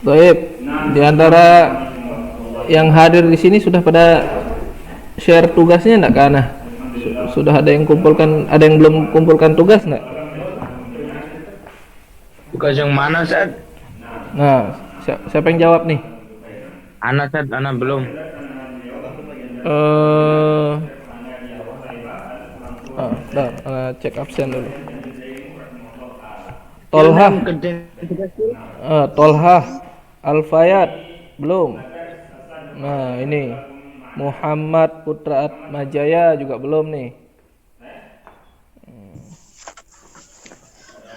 Baik, di antara yang hadir di sini sudah pada share tugasnya enggak Kana? Sudah ada yang kumpulkan, ada yang belum kumpulkan tugas enggak? Tugas yang mana, Ustaz? Nah, siapa yang jawab nih? Anak, Ustaz, anak belum. Cek absen dulu. Tolha, Tolha, Alfayat, belum. Nah, ini Muhammad Putra Atmajaya juga belum nih.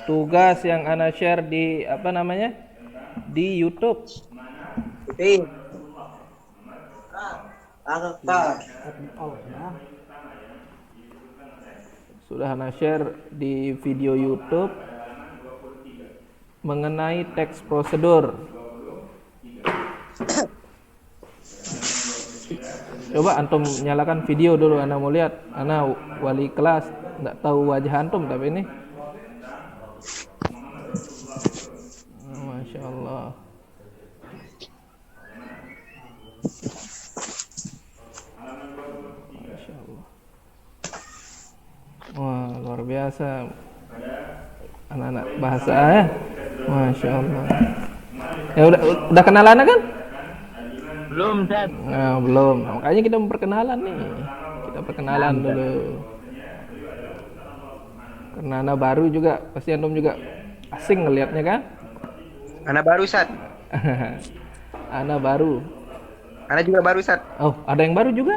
Tugas yang ana share di apa namanya? Di YouTube. Sudah ana share di video YouTube mengenai teks prosedur. Coba antum nyalakan video dulu, ana mau lihat. Ana wali kelas, enggak tahu wajah antum tapi ini. Masya Allah. Masya Allah. Wah, luar biasa. Anak-anak bahasa ya. Masya Allah. Ya udah kenalan kan? Belum, Ustaz. Nah, belum. Makanya kita memperkenalan nih. Kita perkenalan dulu. Karena anak baru juga, pasti antum juga asing ngelihatnya kan? Anak baru, Ustaz. Anak baru. Anak juga baru, Ustaz. Oh, ada yang baru juga?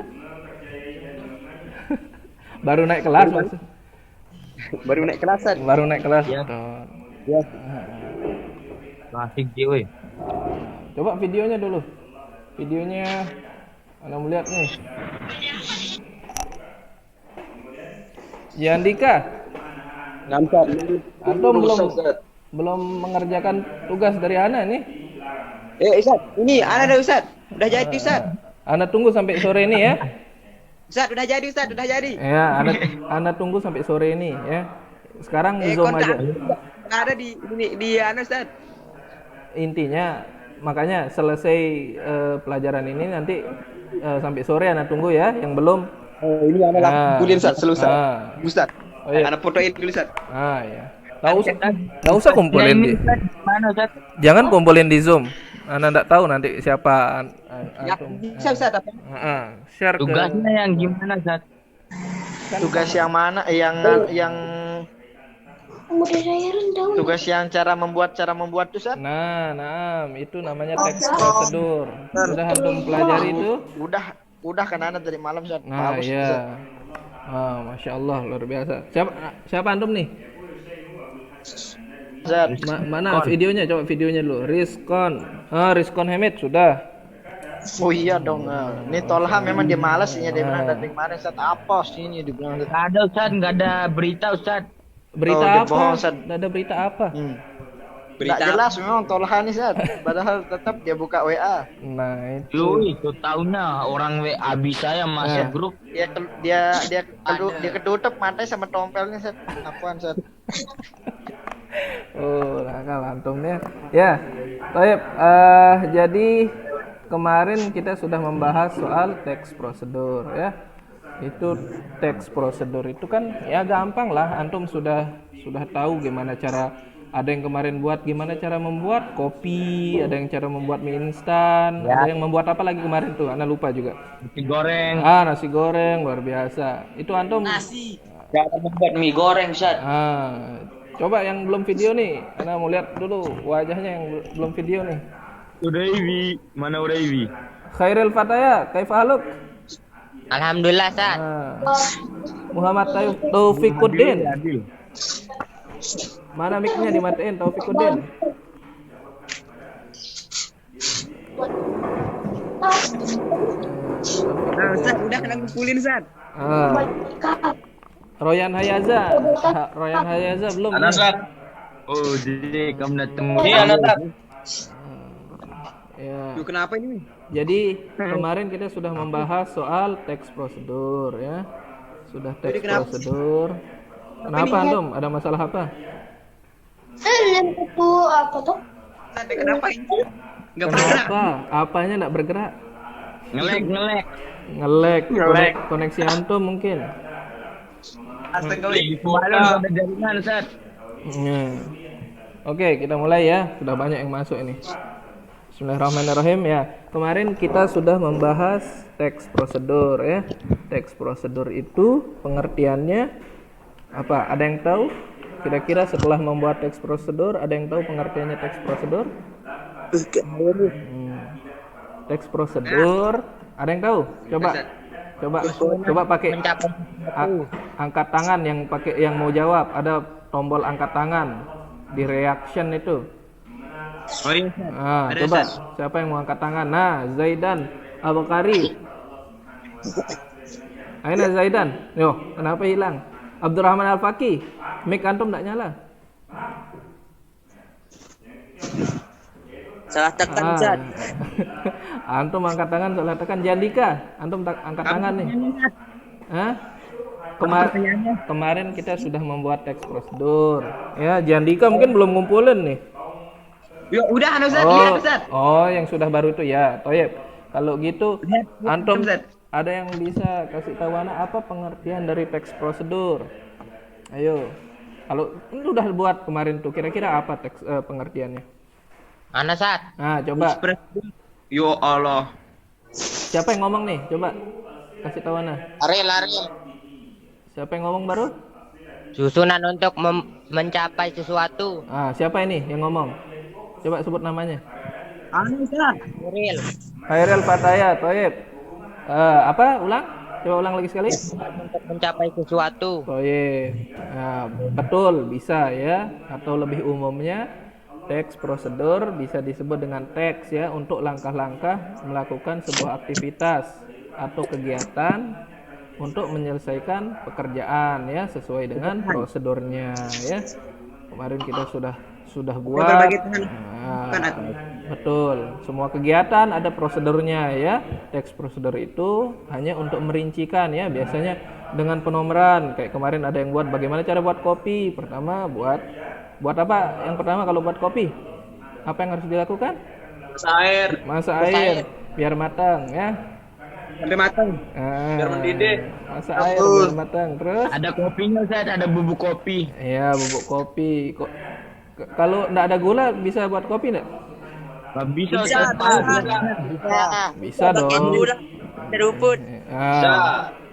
Baru naik kelas, Mas. Baru naik kelas, Ustaz. Baru naik kelas. Ya. Ya. Klasik dia, weh. Coba videonya dulu. Videonya Anda melihat nih. Yandika, Nampak. antum belum mengerjakan tugas dari Ana nih. Ustaz, ini anak ada, Ustaz. Udah jadi, Ustaz. Ana tunggu sampai sore ini ya. Ustaz, udah jadi, Ustaz. Udah jadi. Ya, Ana tunggu sampai sore ini ya. Sekarang Zoom aja. Ada di anak, Ustaz. Intinya makanya selesai pelajaran ini nanti sampai sore Ana tunggu ya. Yang belum Ini anak kumpulin, Ustaz. Selesai. Ustaz. Oh, iya. Anak fotoin dulu, Ustaz. Ya. Nggak usah kumpulin di. Mana, Ustaz? Jangan kumpulin di Zoom. Anda enggak tahu nanti siapa antum. Bisa, Ustaz. Share ke Tugasnya yang gimana, Ustaz? Tugas yang mana? Yang tugas yang cara membuat tuh, Ustaz. Nah, itu namanya teks prosedur. Sudah antum pelajari itu? Udah kan anak dari malam, Ustaz. Nah, Bagus, iya. Ustaz. Masya Allah, luar biasa. Siapa antum nih? Ustaz. Mana videonya? Coba videonya dulu. Rizkon Hamid sudah. Oh iya dong. Ini Tolha memang dia malas dia bilang dari kemarin, Ustaz. Apa sih ini dibilang? Nggak ada, Ustaz. Nggak ada berita, Ustaz. Berita dia apa? bohong, Ustaz. Nggak ada berita apa? Berita jelas memang Tolha nih, Ustaz. Padahal tetap dia buka WA. Nah, itu. Lu itu tahunya orang WA bisa ya masuk grup. Dia ketutup matanya sama tompelnya, Ustaz. Apaan, Ustaz? Oh, nakal antumnya. Ya. Baik, jadi kemarin kita sudah membahas soal teks prosedur ya. Itu teks prosedur itu kan ya gampang lah, antum sudah tahu gimana cara. Ada yang kemarin buat gimana cara membuat kopi, ada yang cara membuat mie instan, Ya. ada yang membuat apa lagi kemarin tuh, ana lupa juga. Nasi goreng. Nasi goreng luar biasa. Itu antum Cara membuat mie goreng, Ustaz. coba yang belum video nih, ana mau lihat dulu wajahnya yang belum video nih. Udaiwi, mana Udaiwi? Khairil Fataya, kaifa haluk? Alhamdulillah, Ustaz. Muhammad Taufikuddin. Adil. Mana mic-nya dimatiin Taufikuddin? Nah, Ustaz, udah kena ngumpulin, Ustaz. Royan Hayaza. Royan Hayaza belum. Anak, Ustaz. Oh, jadi kamu datang. Iya, anak, Ustaz. Ya. Duh, kenapa ini? Jadi kemarin kita sudah membahas soal teks prosedur ya. Sudah teks prosedur. Kenapa antum? Ada masalah apa? Itu apa tuh? Ustaz, kenapa ini? Kenapa? Apanya enggak bergerak? Ngelek. Ngelek. Koneksi antum mungkin. Di balon ada jaringan, Ustaz. Oke, kita mulai ya. Sudah banyak yang masuk ini. Bismillahirrahmanirrahim ya. Kemarin kita sudah membahas teks prosedur ya. Teks prosedur itu pengertiannya apa? Ada yang tahu? Kira-kira setelah membuat teks prosedur, ada yang tahu pengertiannya teks prosedur? Teks prosedur, ada yang tahu? Coba pakai angkat tangan yang mau jawab. Ada tombol angkat tangan di reaction itu. Oh iya. Coba siapa yang mau angkat tangan? Nah, Zaidan Abakari. Aina Zaidan. Yo, kenapa hilang? Abdurrahman Al-Faqih. Mic antum enggak nyala. Salah tekan, Ustaz. Antum angkat tangan salah tekan. Jandika, antum angkat tangan nih. Hah? Kemarin kita sudah membuat teks prosedur. Ya, Jandika mungkin belum ngumpulin nih. Ya udah Ustaz, lihat Ustaz. Oh, yang sudah baru itu ya. Toyib. Kalau gitu antum Ustaz. ada yang bisa kasih tahu anak apa pengertian dari teks prosedur? Ayo. Kalau ini udah buat kemarin tuh, kira-kira apa teks pengertiannya? Ana, Ustaz. Nah, coba. Yo Allah. Siapa yang ngomong nih? Coba kasih tahu anak. Ariel. Siapa yang ngomong baru? Susunan untuk mencapai sesuatu. Siapa ini yang ngomong? Coba sebut namanya. Anu Ustaz. Ariel. Khairil Fataya, Toyib. Apa? Ulang? Coba ulang lagi sekali. Untuk mencapai sesuatu. Toyib. Betul, bisa ya. Atau lebih umumnya, teks prosedur bisa disebut dengan teks ya untuk langkah-langkah melakukan sebuah aktivitas atau kegiatan untuk menyelesaikan pekerjaan ya sesuai dengan prosedurnya ya. Kemarin kita sudah buat. Betul. Semua kegiatan ada prosedurnya ya. Teks prosedur itu hanya untuk merincikan ya. Biasanya dengan penomoran. Kayak kemarin ada yang buat bagaimana cara buat kopi. Pertama buat apa? Yang pertama kalau buat kopi, apa yang harus dilakukan? Masak air biar matang ya. Sampai matang. Biar mendidih. Masak air biar matang. Terus Ada kopinya, Ustaz, ada bubuk kopi. iya, bubuk kopi. Kalau enggak ada gula bisa buat kopi enggak? Nggak bisa, Ustaz. Bisa dong. Seruput.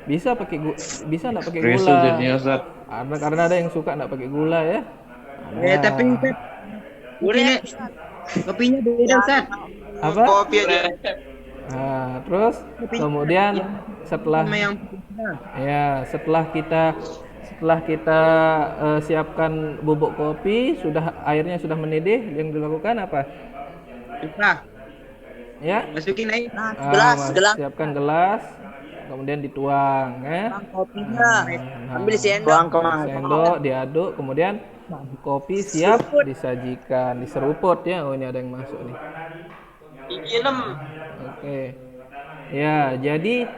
Bisa pakai bisa enggak pakai gula? Karena ada yang suka enggak pakai gula ya. Tapi Ustaz, kopinya beda Ustaz. Apa? Kopi aja. Terus kemudian setelah kita siapkan bubuk kopi, airnya sudah mendidih, yang dilakukan apa? Ya? Masukin air. Gelas. Siapkan gelas, kemudian dituang ya. Kopinya. Ambil sendok. Sendok diaduk, kemudian kopi siap disajikan, diseruput ya. Oh, ini ada yang masuk nih. Oke. Ya, jadi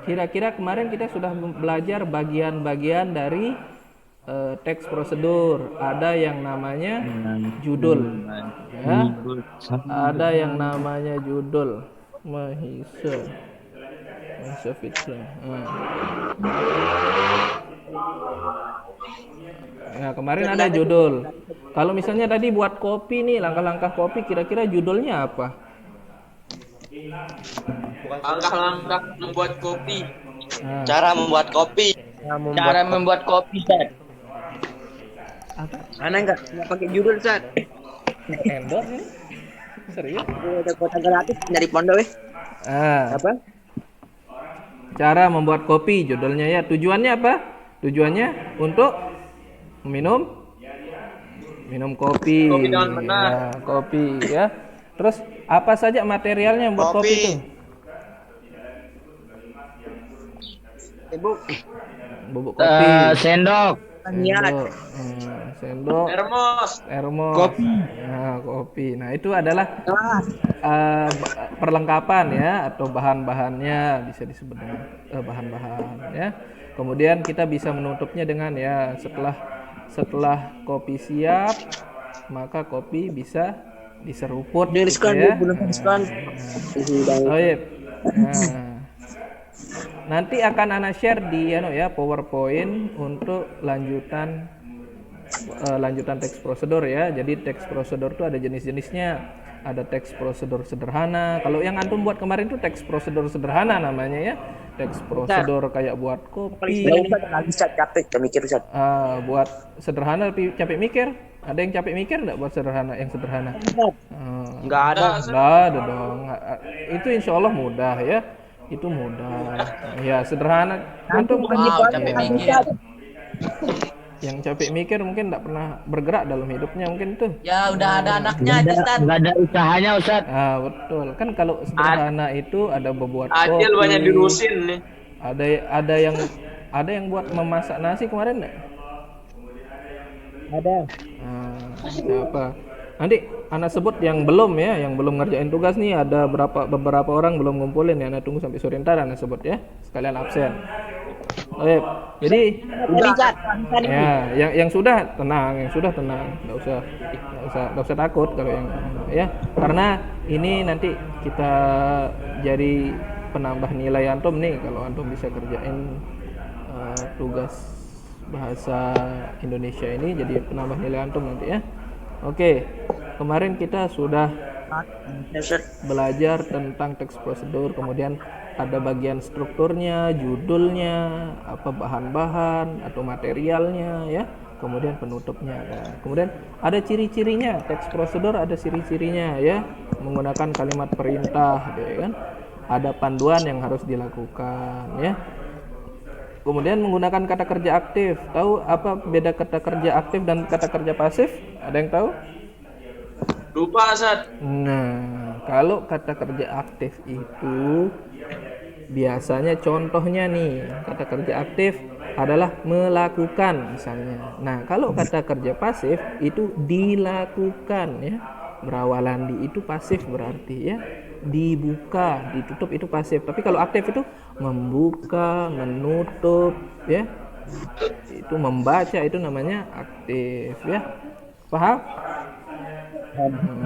kira-kira kemarin kita sudah belajar bagian-bagian dari teks prosedur. Ada yang namanya judul. Ya. Ada yang namanya judul. Mahisa Fitra. Ya, kemarin ada judul. Kalau misalnya tadi buat kopi nih, langkah-langkah kopi, kira-kira judulnya apa? Langkah-langkah membuat kopi. Cara membuat kopi. Cara membuat kopi, Ustaz. Ana enggak pakai judul Ustaz. Endor nih. Serius? Ada kota gratis dari pondok Apa? Cara membuat kopi judulnya ya. Tujuannya apa? Tujuannya untuk minum kopi. Kopi dengan benar. Ya, kopi ya. Terus apa saja materialnya buat kopi itu? Bubuk kopi. Sendok. Sendok. Termos. Kopi. Kopi. Nah, itu adalah perlengkapan ya atau bahan-bahannya, bisa disebut dengan bahan-bahan ya. Kemudian kita bisa menutupnya dengan ya setelah kopi siap, maka kopi bisa diseruput Dengan gitu diskon ya. 20% diskon. Toib. Nah, nanti akan ana share di PowerPoint untuk lanjutan teks prosedur ya. Jadi teks prosedur itu ada jenis-jenisnya. Ada teks prosedur sederhana. Kalau yang antum buat kemarin itu teks prosedur sederhana namanya ya. Teks prosedur kayak buat kopi. Lagi Ustaz, capek mikir Ustaz. Buat sederhana tapi capek mikir. Ada yang capek mikir enggak buat sederhana yang sederhana? Nggak ada. Enggak ada dong. Itu insya Allah mudah ya. Itu mudah. Ya sederhana. Antum Capek mikir. yang capek mikir mungkin enggak pernah bergerak dalam hidupnya mungkin tuh. Ya udah ada anaknya aja, Ustaz. Enggak ada usahanya, Ustaz. Betul. Kan kalau sederhana itu ada membuat Adil kopi. banyak diurusin nih. Ada yang buat memasak nasi kemarin enggak? Ada. Siapa? Nanti anak sebut yang belum ya, yang belum ngerjain tugas nih ada beberapa orang belum ngumpulin ya. Anak tunggu sampai sore ntar anak sebut ya. Sekalian absen. Oke. Jadi ya, yang sudah tenang, nggak usah takut kalau yang ya. Karena ini nanti kita jadi penambah nilai antum nih kalau antum bisa kerjain tugas bahasa Indonesia ini jadi penambah nilai antum nanti ya. Oke, kemarin kita sudah belajar tentang teks prosedur, kemudian ada bagian strukturnya, judulnya, apa bahan-bahan atau materialnya ya, kemudian penutupnya. Nah, kemudian ada ciri-cirinya, teks prosedur ada ciri-cirinya ya, menggunakan kalimat perintah gitu kan. Ada panduan yang harus dilakukan ya. Kemudian menggunakan kata kerja aktif. Tahu apa beda kata kerja aktif dan kata kerja pasif? Ada yang tahu? Lupa, Ustaz. Nah, kalau kata kerja aktif itu biasanya contohnya nih, kata kerja aktif adalah melakukan misalnya. Nah, kalau kata kerja pasif itu dilakukan ya. Berawalan di itu pasif berarti ya. Dibuka, ditutup itu pasif. Tapi kalau aktif itu membuka, menutup ya. Itu membaca itu namanya aktif ya. Paham?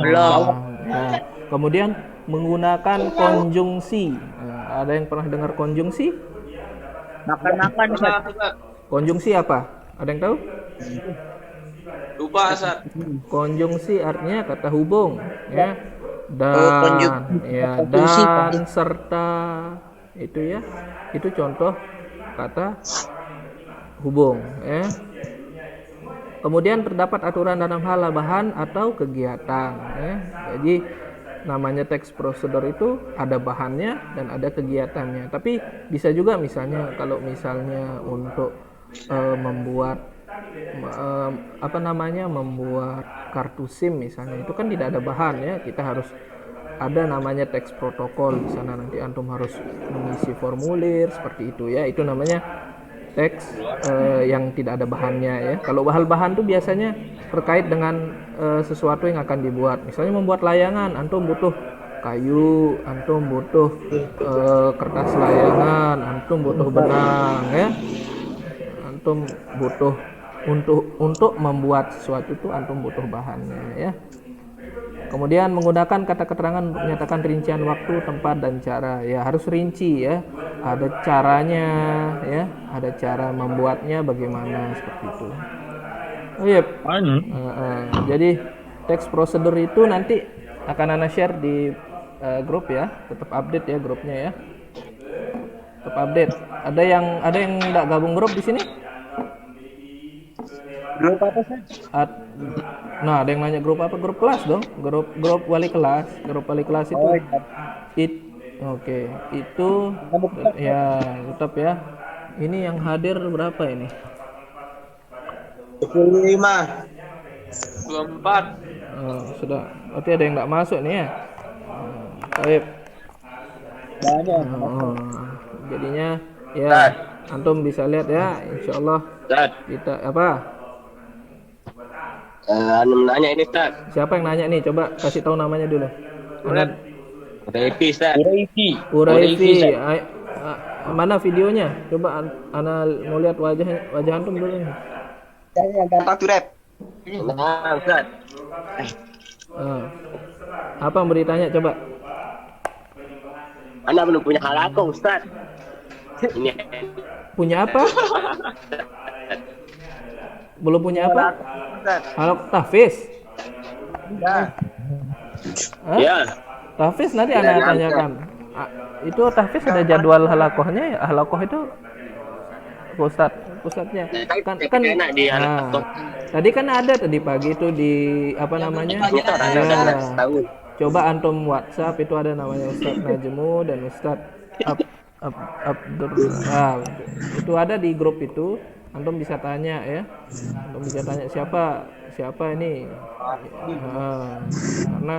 Nah, kemudian menggunakan konjungsi. Nah, ada yang pernah dengar konjungsi? Makan-makan Ustaz. Konjungsi apa? Ada yang tahu? Lupa, Ustaz. Konjungsi artinya kata hubung ya. Dan serta itu ya. Itu contoh kata hubung ya. Kemudian terdapat aturan dalam hal bahan atau kegiatan ya. Jadi namanya teks prosedur itu ada bahannya dan ada kegiatannya. Tapi bisa juga misalnya kalau misalnya untuk membuat membuat kartu SIM misalnya, itu kan tidak ada bahan ya. Kita harus ada namanya teks protokol di sana, nanti antum harus mengisi formulir seperti itu ya. Itu namanya teks yang tidak ada bahannya ya. Kalau bahan-bahan itu biasanya terkait dengan sesuatu yang akan dibuat. Misalnya membuat layangan, antum butuh kayu, antum butuh kertas layangan, antum butuh benang ya. Antum butuh untuk membuat sesuatu itu antum butuh bahannya ya. Kemudian menggunakan kata keterangan untuk menyatakan rincian waktu, tempat dan cara. Ya harus rinci ya. Ada caranya ya, ada cara membuatnya bagaimana seperti itu. Oh iya. Jadi teks prosedur itu nanti akan ana share di grup ya. Tetap update ya grupnya ya. Tetap update. Ada yang enggak gabung grup di sini? Grup apa sih? Nah, ada yang nanya grup apa? Grup kelas dong. Grup wali kelas. Grup wali kelas itu. Oke, itu ya tetap ya. Ini yang hadir berapa ini? 25. 24. Sudah. Berarti ada yang nggak masuk nih ya. Baik. Banyak. Jadinya ya antum bisa lihat ya, insya Allah kita apa? Nanya ini Ustaz. Siapa yang nanya nih? Coba kasih tahu namanya dulu. Uraifi Ustaz. Uraifi. Mana videonya? Coba ana mau lihat wajah antum dulu nih. Yang kata turep. Nah, Ustaz. Ah. Apa yang mau ditanya coba? Anak belum punya halako Ustaz. Ini Punya apa? Belum punya apa? Ustaz. Halo, tahfiz. Ya. Hah? ya. Tahfiz nanti anak tanyakan. Ah, itu tahfiz ada jadwal halakohnya ya? Halakoh itu Ustadznya kan Enak di nah, halakoh. tadi kan ada tadi pagi itu di apa namanya? Tanya tuh anak Ya. udah setahun. Coba antum WhatsApp itu ada namanya Ustadz Najmu dan Ustadz Abdur. Nah, itu ada di grup itu. Antum bisa tanya ya. Antum bisa tanya siapa ini. Karena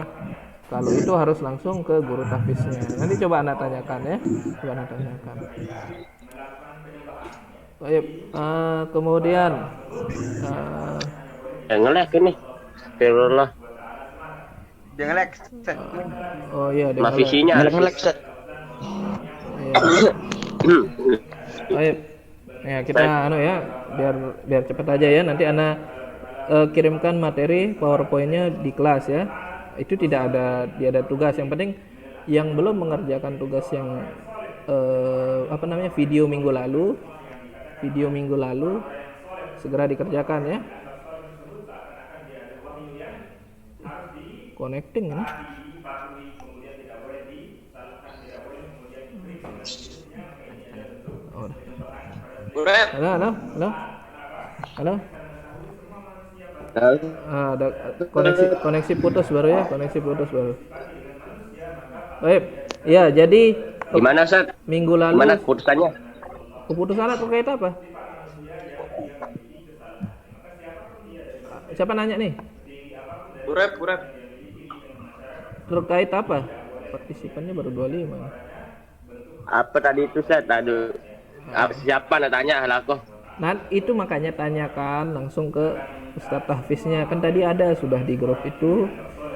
kalau itu harus langsung ke guru tahfiznya. Nanti coba Anda tanyakan ya. Coba Anda tanyakan. Baik, kemudian Ngelek ini. Astagfirullah. Dia ngelek. Ustaz. oh iya dia Maaf mulai. isinya. Ngelek Ustaz. Iya. Baik. Ya, kita anu ya, biar cepat aja ya. Nanti Ana kirimkan materi PowerPoint-nya di kelas ya. Itu tidak ada tugas. Yang penting yang belum mengerjakan tugas yang video minggu lalu segera dikerjakan ya. Connecting ini. Oh, udah. Buret. Halo. Tahu. Ada koneksi putus baru ya, koneksi putus baru. Baik. Ya, jadi Gimana Ustaz? minggu lalu Gimana keputusannya? keputusan terkait apa? Siapa nanya nih? Buret. Terkait apa? Partisipannya baru 25. Apa tadi itu Ustaz? Aduh. Siapa nak tanya halako? Nah, itu makanya tanyakan langsung ke Ustadz Tahfiznya. Kan tadi ada sudah di grup itu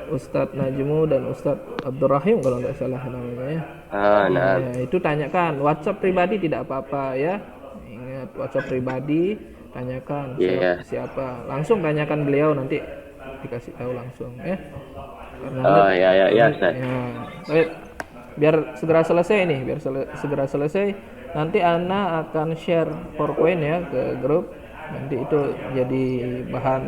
Ustadz Najmu dan Ustadz Abdurrahim kalau nggak salah namanya ya. Nah. Ya, itu tanyakan. WhatsApp pribadi tidak apa-apa ya. Ingat WhatsApp pribadi tanyakan Iya. siapa. Langsung tanyakan beliau nanti dikasih tahu langsung ya. Karena Oh ya Ustaz. ya. Baik. Biar segera selesai nih, segera selesai. Nanti Ana akan share PowerPoint ya ke grup. Nanti itu jadi bahan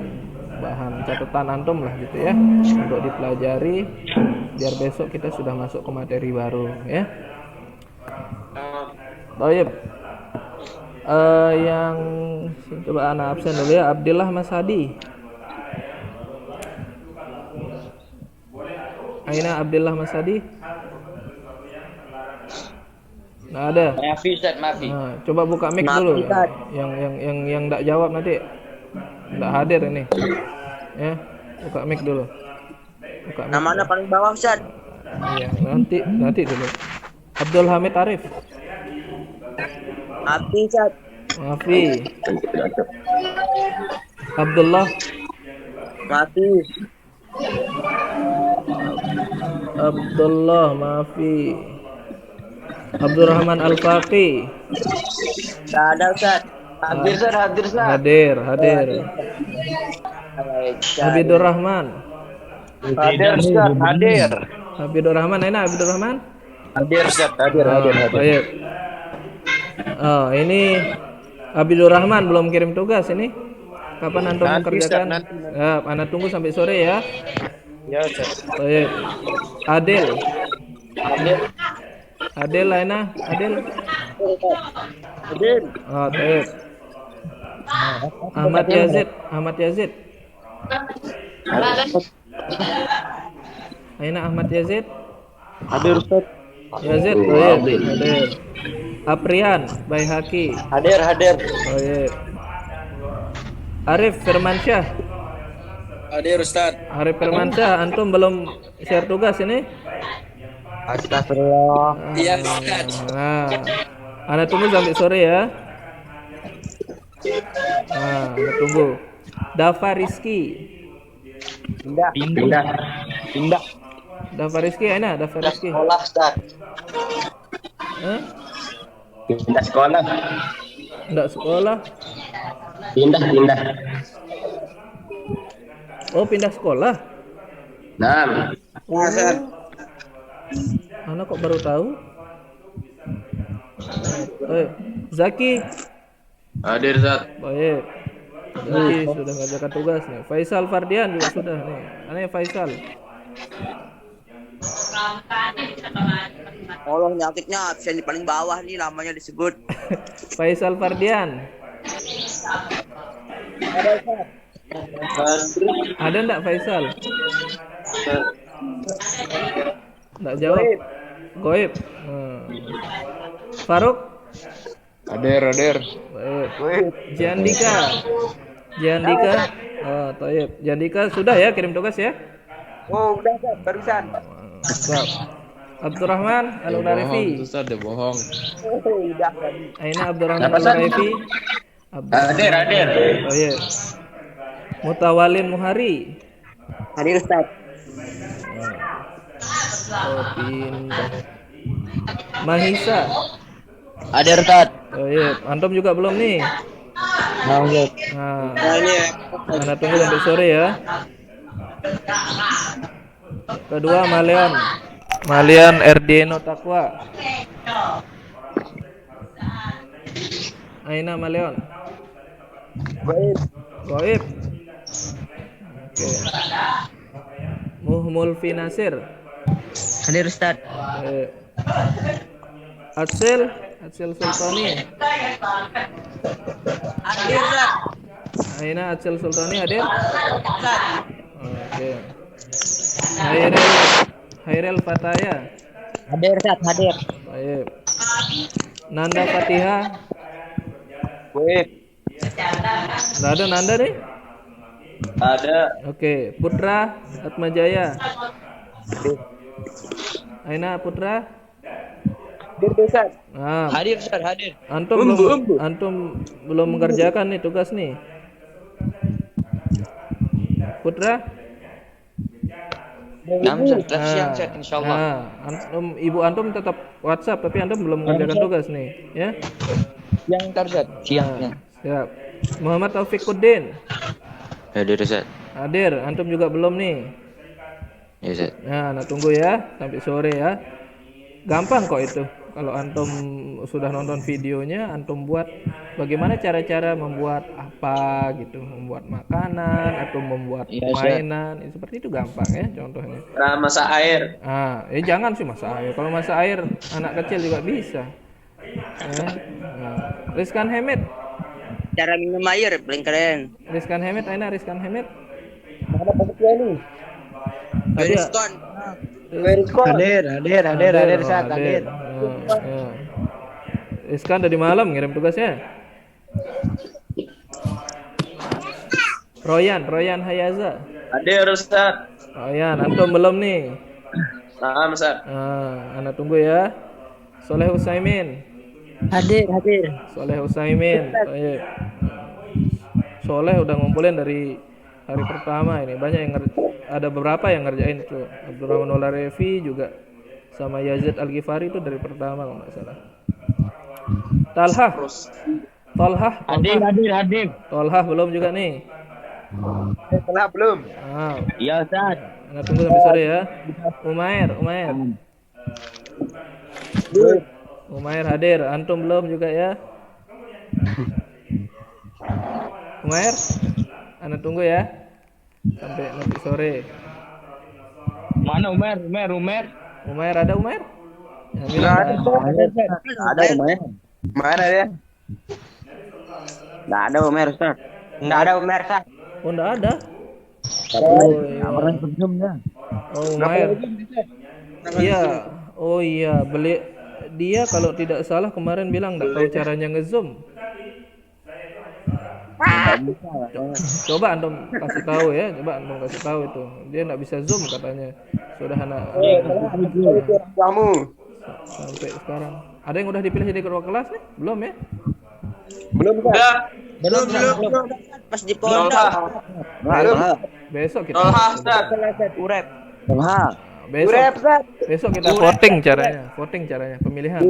catatan antum lah gitu ya untuk dipelajari biar besok kita sudah masuk ke materi baru ya. Baik. Yang coba Ana absen dulu ya, Abdillah Mas Hadi. Aina Abdillah Mas Hadi? Nggak ada. Maafi Ustaz, maafi. Nah, coba buka mic dulu. Yang enggak jawab nanti enggak hadir ini. Ya, buka mic dulu. Buka mic. Namanya paling bawah Ustaz. Iya, nanti dulu. Abdul Hamid Arif. Maafi Ustaz. Maafi. Abdullah. Maafi. Abdullah Maafi. Abdurrahman Al-Faqi. Tidak ada Ustaz. Hadir Ustaz. Hadir. Habidur Rahman. Hadir Ustaz. Hadir. Habidur Rahman, enak Habidur Rahman? Hadir Ustaz, hadir. Baik. Oh, ini Habidur Rahman belum kirim tugas ini. Kapan antum mengerjakan? Ya, Anda tunggu sampai sore ya. Ya Ustaz. Baik. Adil. Adil Laina, Adil. Oh, baik. Ahmad Yazid. Aina Ahmad Yazid. Hadir Ustaz. Yazid, baik. Hadir. Aprian Baihaqi. Hadir. Baik. Arif Firmansyah. Hadir Ustaz. Arif Firmansyah, antum belum share tugas ini? Astagfirullah. Iya Ustaz. Nah, Anda tunggu sampai sore ya. Nah, Anda tunggu. Dafa Rizky. Pindah. Dafa Rizky, Aina, Dafa Rizky. Sekolah Ustaz. Hah? Pindah sekolah. Enggak sekolah. Pindah. Oh, pindah sekolah. Nah, Ustaz. Anak kok baru tahu? Zaki. Hadir Ustaz. Baik. Zaki sudah mengerjakan tugas nih. Faisal Fardian juga sudah nih. Aneh Faisal. Allah nyatiknya absen di paling bawah nih namanya disebut. Faisal Fardian. Ada enggak Faisal? Enggak jawab. Goib. Faruk. Hadir. Baik. Jandika. Oh, taib. Jandika sudah ya kirim tugas ya? Oh, udah Ustaz, barusan. Mantap. Abdurrahman Al-Unarifi. Ustaz, dia bohong. Udah tadi. Aina Abdurrahman Al-Unarifi. hadir. Oh iya. Mutawalin Muhari. Hadir Ustaz. Oh, pindah. Mahisa. Hadir Ustaz. Oh iya, antum juga belum nih. Nah, Nah, ini ya. Anda tunggu sampai sore ya. Kedua Malian Erdeno Takwa. Aina Malion. Goib. Oke. Muhmul Finasir. Hadir Ustaz. Atsel Sultani. Hadir Ustaz. Aina Atsel Sultani hadir? Ustaz. Oke. Hairel Fataya. Hadir Ustaz, hadir. Baik. Nanda Fatiha. Nggak ada Nanda nih? Ada. Oke. Putra Atmajaya. Aina Putra. Hadir Ustaz. Nah, Hadir Ustaz, hadir. antum belum mengerjakan nih tugas nih. Putra? Siang Ustaz, insyaallah. Nah, ibu antum tetap WhatsApp tapi antum belum mengerjakan tugas nih, ya? Siang ntar Ustaz. Siang. Siap. Muhammad Taufikuddin. Hadir Ustaz. Hadir, antum juga belum nih. Ya Ustaz. Nah, tunggu ya sampai sore ya. Gampang kok itu. Kalau antum sudah nonton videonya, antum buat bagaimana cara-cara membuat apa gitu, membuat makanan atau membuat mainan, seperti itu gampang ya contohnya. Masak air. Jangan sih masak air. Kalau masak air anak kecil juga bisa. Rizkan Hamid. Cara minum air paling keren. Rizkan Hamid, Aina Rizkan Hamid. Mana paketnya nih? Beriskon. Hadir Ustaz, hadir. Rizkan dari malam ngirim tugasnya. Royan Hayaza. Hadir Ustaz. Royan, antum belum nih? Nah, Ustaz. Anda tunggu ya. Soleh Usaimin. Hadir. Soleh Usaimin. Soleh udah ngumpulin dari hari pertama ini. Banyak yang ada beberapa yang ngerjain tuh. Abdurrahman Olarevi juga sama Yazid Al-Ghifari itu dari pertama kalau nggak salah. Tolhah. Hadir. Tolhah belum juga nih. Setelah belum. Iya Ustaz. Anda tunggu sampai sore ya. Umair hadir. Antum belum juga ya. Umair, Anda tunggu ya sampai nanti sore. Mana Umair? Umair ada Umair? Ada Umair. Mana dia? Enggak ada Umair Ustaz. Oh, enggak ada. Oh, Umair. Iya. Oh iya, dia kalau tidak salah kemarin bilang enggak tahu caranya nge-zoom. Coba antum kasih tahu ya, itu. Dia enggak bisa zoom katanya. Sudah anak Kamu. sampai sekarang. Ada yang udah dipilih jadi ketua kelas nih? Belum ya? Belum. Pas di pondok. Besok kita besok kita voting caranya pemilihan.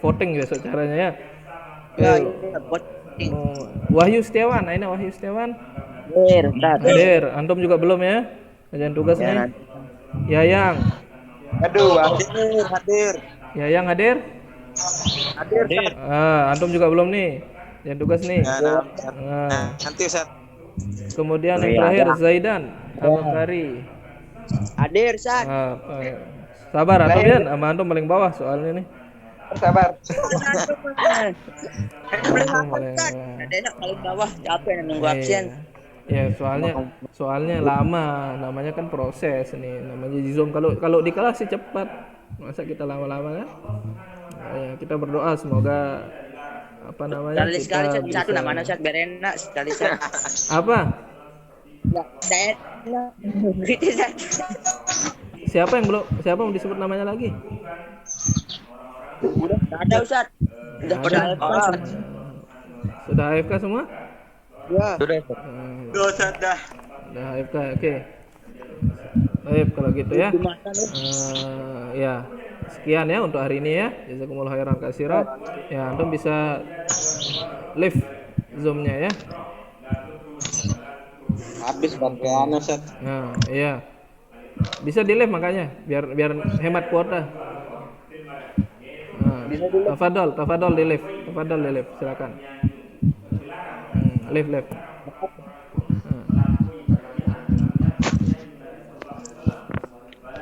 Voting besok caranya ya. Wahyu Setiawan, Aina Wahyu Setiawan. Hadir, Ustaz. Hadir. Antum juga belum ya? Kerjaan tugas Ya, nih. nanti. Yayang. Aduh, Hadir. Yayang hadir? Hadir, Ustaz. Antum juga belum nih. Kerjaan tugas nih. nanti Ustaz. Kemudian yang terakhir Zaidan Abakari. Hadir, Ustaz. Sabar Antum ya, sama Antum paling bawah soalnya nih. Sabar. Antum paling Ada paling bawah, capek nunggu absen. Ya soalnya lama, namanya kan proses nih, namanya Zoom. Kalau di kelas sih cepat, masa kita lama-lama ya? Ya kita berdoa semoga apa namanya Sekali kita satu bisa- namanya Ustaz biar enak sekali Ustaz. apa? Enak. Gitu Ustaz. Siapa yang disebut namanya lagi? Enggak ada Ustaz. Udah pada Ustaz. Sudah AFK semua? Ya. Ustaz dah. Udah AFK, oke. Baik kalau gitu ya. Ya sekian ya untuk hari ini ya. Jazakumullah khairan katsira. Ya antum bisa live zoomnya ya. Habis baterai Ustaz. Nah, iya. Bisa di live makanya biar hemat kuota. Nah, tafadhol di live. Silakan. Live.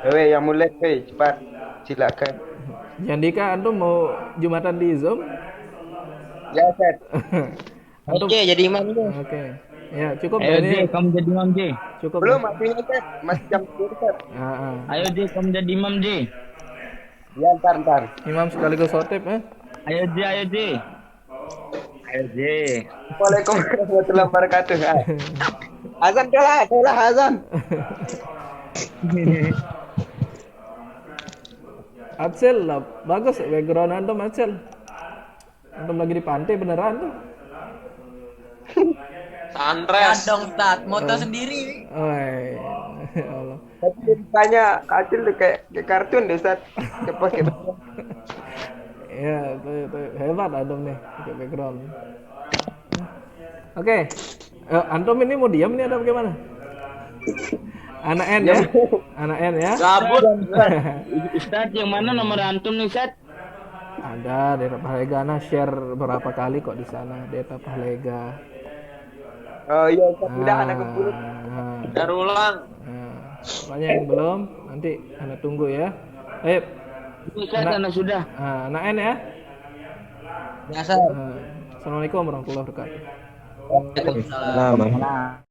Yang mulai, cepat. Silakan. Jandika antum mau Jumatan di Zoom? Ya, Ustaz. Antum Oke, jadi imam dulu. Oke. Ya, cukup Ayo dari J, kamu jadi imam J. cukup. Belum, masih Ustaz. Masih jam 10 Ustaz. Ayo J, kamu jadi imam J. Ya, ntar. Imam sekaligus khotib ya. Ayo J. Ayo J. Waalaikumsalam warahmatullahi wabarakatuh. Azan kalah azan. Acel lah, bagus background antum Acel. Antum lagi di pantai beneran tuh. Sunrise. Dong Ustaz, moto sendiri. Oi, ya Allah. Tapi tanya Acil tuh kayak kartun deh Ustaz. Cepat gitu. Ya, itu hebat antum nih pakai background. Oke. Antum ini mau diam nih atau bagaimana? Anak N ya. Anak N ya. Gabut. Ustaz, yang mana nomor antum nih Ustaz? Ada Deta Pahlega, nah share berapa kali kok di sana Deta Pahlega. Oh iya Ustaz, udah anak keburu. Darulang. Banyak yang belum, nanti anak tunggu ya. Ayo, Ustaz, anak sudah. anak N ya. Biasa. Assalamualaikum warahmatullahi wabarakatuh. Waalaikumsalam.